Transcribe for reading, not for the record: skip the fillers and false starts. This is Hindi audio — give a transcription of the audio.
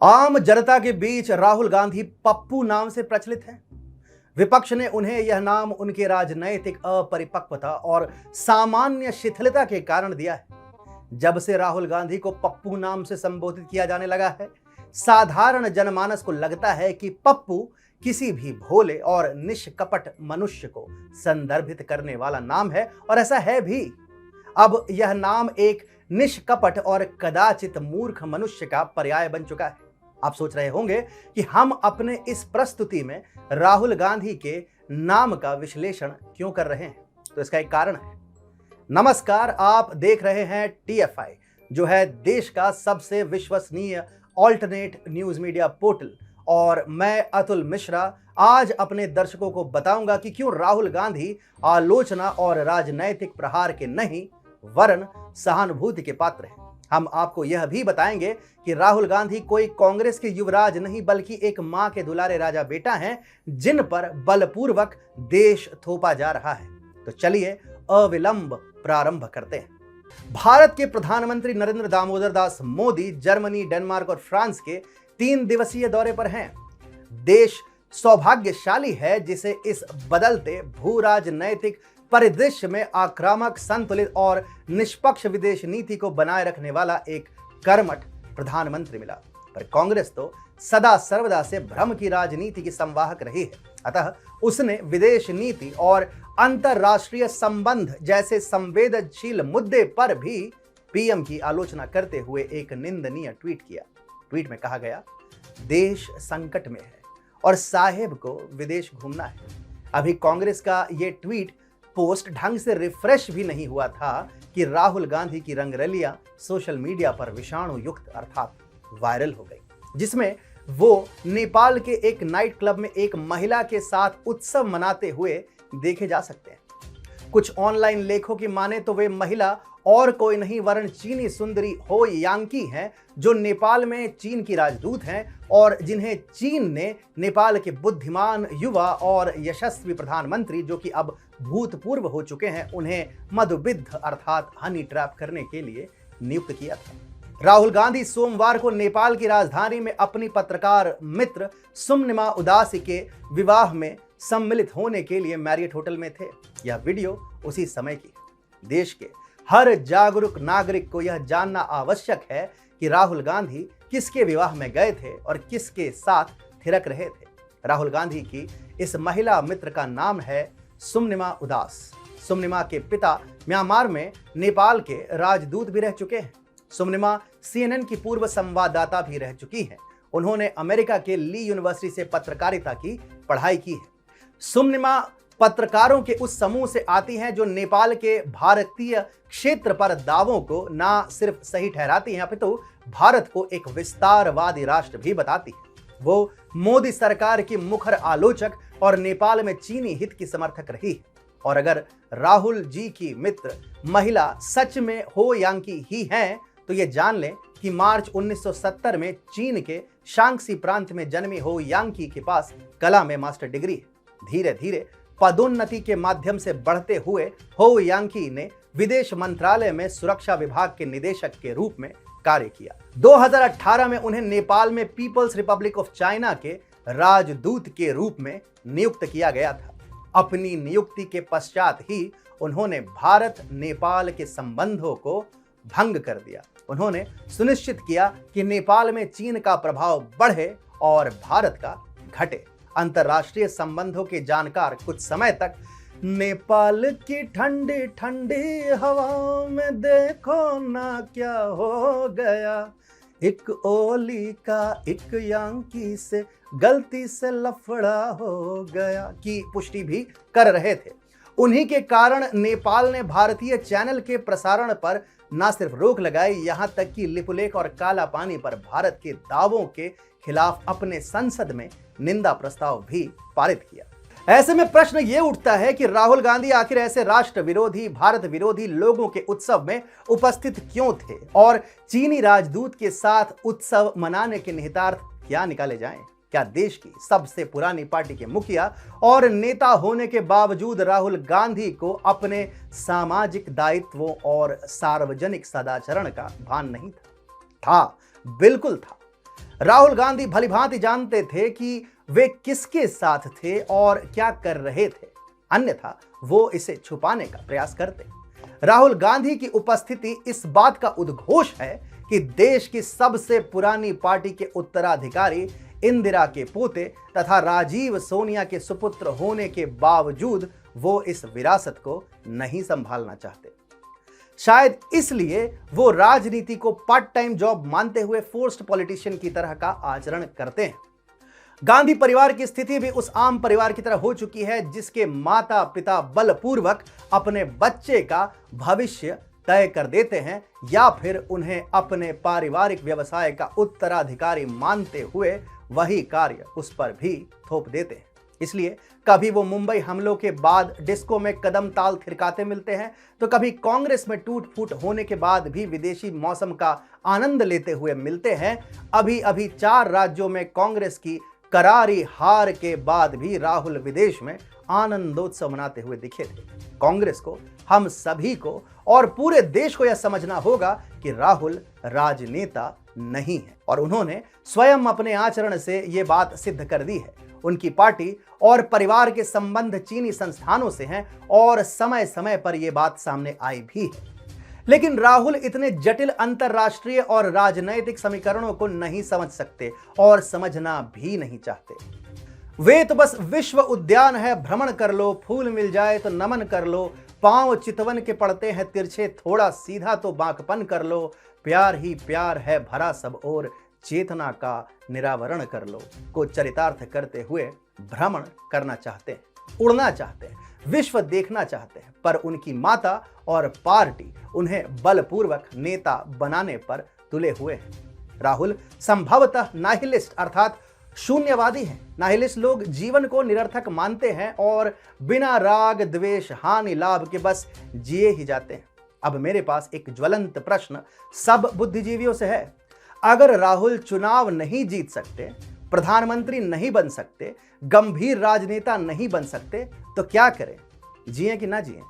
आम जनता के बीच राहुल गांधी पप्पू नाम से प्रचलित हैं। विपक्ष ने उन्हें यह नाम उनके राजनैतिक अपरिपक्वता और सामान्य शिथिलता के कारण दिया है। जब से राहुल गांधी को पप्पू नाम से संबोधित किया जाने लगा है, साधारण जनमानस को लगता है कि पप्पू किसी भी भोले और निष्कपट मनुष्य को संदर्भित करने वाला नाम है, और ऐसा है भी। अब यह नाम एक निष्कपट और कदाचित मूर्ख मनुष्य का पर्याय बन चुका है। आप सोच रहे होंगे कि हम अपने इस प्रस्तुति में राहुल गांधी के नाम का विश्लेषण क्यों कर रहे हैं, तो इसका एक कारण है। नमस्कार, आप देख रहे हैं TFI, जो है देश का सबसे विश्वसनीय ऑल्टरनेट न्यूज मीडिया पोर्टल, और मैं अतुल मिश्रा आज अपने दर्शकों को बताऊंगा कि क्यों राहुल गांधी आलोचना और राजनैतिक प्रहार के नहीं वरन सहानुभूति के पात्र हैं। हम आपको यह भी बताएंगे कि राहुल गांधी कोई कांग्रेस के युवराज नहीं, बल्कि एक मां के दुलारे राजा बेटा हैं, जिन पर बलपूर्वक देश थोपा जा रहा है। तो चलिए अविलंब प्रारंभ करते हैं। भारत के प्रधानमंत्री नरेंद्र दामोदर दास मोदी जर्मनी, डेनमार्क और फ्रांस के 3 दिवसीय दौरे पर हैं। देश सौभाग्यशाली है जिसे इस बदलते भू राजनैतिक परिदृश्य में आक्रामक, संतुलित और निष्पक्ष विदेश नीति को बनाए रखने वाला एक कर्मठ प्रधानमंत्री मिला। पर कांग्रेस तो सदा सर्वदा से भ्रम की राजनीति की संवाहक रही है। अतः उसने विदेश नीति और अंतरराष्ट्रीय संबंध जैसे संवेदनशील मुद्दे पर भी पीएम की आलोचना करते हुए एक निंदनीय ट्वीट किया। ट्वीट में कहा गया, देश संकट में है और साहेब को विदेश घूमना है। अभी कांग्रेस का यह ट्वीट पोस्ट ढंग से रिफ्रेश भी नहीं हुआ था कि राहुल गांधी की रंगरलियां सोशल मीडिया पर विषाणु युक्त अर्थात वायरल हो गई, जिसमें वो नेपाल के एक नाइट क्लब में एक महिला के साथ उत्सव मनाते हुए देखे जा सकते हैं। कुछ ऑनलाइन लेखों की माने तो वे महिला और कोई नहीं वरन चीनी सुंदरी हो यांकी हैं, जो नेपाल में चीन की राजदूत हैं और जिन्हें चीन ने नेपाल के बुद्धिमान, युवा और यशस्वी प्रधानमंत्री, जो कि अब भूतपूर्व हो चुके हैं, उन्हें मधुबिद्ध अर्थात हनी ट्रैप करने के लिए नियुक्त किया था। राहुल गांधी सोमवार को नेपाल की राजधानी में अपनी पत्रकार मित्र सुमनिमा उदासी के विवाह में सम्मिलित होने के लिए मैरियट होटल में थे। यह वीडियो उसी समय की है। देश के हर जागरूक नागरिक को यह जानना आवश्यक है कि राहुल गांधी किसके विवाह में गए थे और किसके साथ थिरक रहे थे। राहुल गांधी की इस महिला मित्र का नाम है सुमनिमा उदास। सुमनिमा के पिता म्यांमार में नेपाल के राजदूत भी रह चुके हैं। सुमनिमा CNN की पूर्व संवाददाता भी रह चुकी हैं। उन्होंने अमेरिका के ली यूनिवर्सिटी से पत्रकारिता की पढ़ाई की है। सुमनिमा पत्रकारों के उस समूह से आती हैं जो नेपाल के भारतीय क्षेत्र पर दावों को ना सिर्फ सही ठहराती हैं, अपितु भारत को एक विस्तारवादी राष्ट्र भी बताती है। वो मोदी सरकार की मुखर आलोचक और नेपाल में चीनी हित की समर्थक रही है। और अगर राहुल जी की मित्र महिला सच में हो यांकी ही हैं, तो ये जान लें कि मार्च 1970 में चीन के शांक्सी प्रांत में जन्मी हो यांकी के पास कला में मास्टर डिग्री है। धीरे धीरे पदोन्नति के माध्यम से बढ़ते हुए हो यांकी ने विदेश मंत्रालय में सुरक्षा विभाग के निदेशक के रूप में कार्य किया। 2018 में उन्हें नेपाल में पीपल्स रिपब्लिक ऑफ चाइना के राजदूत के रूप में नियुक्त किया गया था। अपनी नियुक्ति के पश्चात ही उन्होंने भारत नेपाल के संबंधों को भंग कर दिया। उन्होंने सुनिश्चित किया कि नेपाल में चीन का प्रभाव बढ़े और भारत का घटे। अंतर्राष्ट्रीय संबंधों के जानकार कुछ समय तक नेपाल की ठंडी ठंडी हवा में देखो ना क्या हो गया, एक ओली का एक यांकी से गलती से लफड़ा हो गया की पुष्टि भी कर रहे थे। उन्हीं के कारण नेपाल ने भारतीय चैनल के प्रसारण पर न सिर्फ रोक लगाई, यहां तक कि लिपुलेख और काला पानी पर भारत के दावों के खिलाफ अपने संसद में निंदा प्रस्ताव भी पारित किया। ऐसे में प्रश्न ये उठता है कि राहुल गांधी आखिर ऐसे राष्ट्र विरोधी, भारत विरोधी लोगों के उत्सव में उपस्थित क्यों थे और चीनी राजदूत के साथ उत्सव मनाने के निहितार्थ क्या निकाले जाएं? क्या देश की सबसे पुरानी पार्टी के मुखिया और नेता होने के बावजूद राहुल गांधी को अपने सामाजिक दायित्वों और सार्वजनिक सदाचरण का भान नहीं था? बिल्कुल था। राहुल गांधी भलीभांति जानते थे कि वे किसके साथ थे और क्या कर रहे थे, अन्यथा वो इसे छुपाने का प्रयास करते। राहुल गांधी की उपस्थिति इस बात का उद्घोष है कि देश की सबसे पुरानी पार्टी के उत्तराधिकारी इंदिरा के पोते तथा राजीव सोनिया के सुपुत्र होने के बावजूद वो इस विरासत को नहीं संभालना चाहते। शायद इसलिए वो राजनीति को पार्ट टाइम जॉब मानते हुए फोर्स्ड पॉलिटिशियन की तरह का आचरण करते हैं। गांधी परिवार की स्थिति भी उस आम परिवार की तरह हो चुकी है जिसके माता पिता बलपूर्वक अपने बच्चे का भविष्य तय कर देते हैं या फिर उन्हें अपने पारिवारिक व्यवसाय का उत्तराधिकारी मानते हुए वही कार्य उस पर भी थोप देते हैं। इसलिए कभी वो मुंबई हमलों के बाद डिस्को में कदम ताल थिरकाते मिलते हैं, तो कभी कांग्रेस में टूट फूट होने के बाद भी विदेशी मौसम का आनंद लेते हुए मिलते हैं। अभी अभी 4 राज्यों में कांग्रेस की करारी हार के बाद भी राहुल विदेश में आनंदोत्सव मनाते हुए दिखे थे। कांग्रेस को, हम सभी को और पूरे देश को यह समझना होगा कि राहुल राजनेता नहीं है और उन्होंने स्वयं अपने आचरण से यह बात सिद्ध कर दी है। उनकी पार्टी और परिवार के संबंध चीनी संस्थानों से हैं और समय समय पर यह बात सामने आई भी है। लेकिन राहुल इतने जटिल अंतरराष्ट्रीय और राजनैतिक समीकरणों को नहीं समझ सकते और समझना भी नहीं चाहते। वे तो बस विश्व उद्यान है, भ्रमण कर लो, फूल मिल जाए तो नमन कर लो, पांव चितवन के पड़ते हैं तिरछे, थोड़ा सीधा तो बांकपन कर लो, प्यार ही प्यार है भरा सब और, चेतना का निरावरण कर लो को चरितार्थ करते हुए भ्रमण करना चाहते हैं, उड़ना चाहते हैं, विश्व देखना चाहते हैं, पर उनकी माता और पार्टी उन्हें बलपूर्वक नेता बनाने पर तुले हुए हैं। राहुल संभवतः नाहिलिस्ट अर्थात शून्यवादी हैं। नाहिलिस्ट लोग जीवन को निरर्थक मानते हैं और बिना राग द्वेष हानि लाभ के बस जिए ही जाते हैं। अब मेरे पास एक ज्वलंत प्रश्न सब बुद्धिजीवियों से है। अगर राहुल चुनाव नहीं जीत सकते, प्रधानमंत्री नहीं बन सकते, गंभीर राजनेता नहीं बन सकते, तो क्या करें? जिएं कि ना जिएं?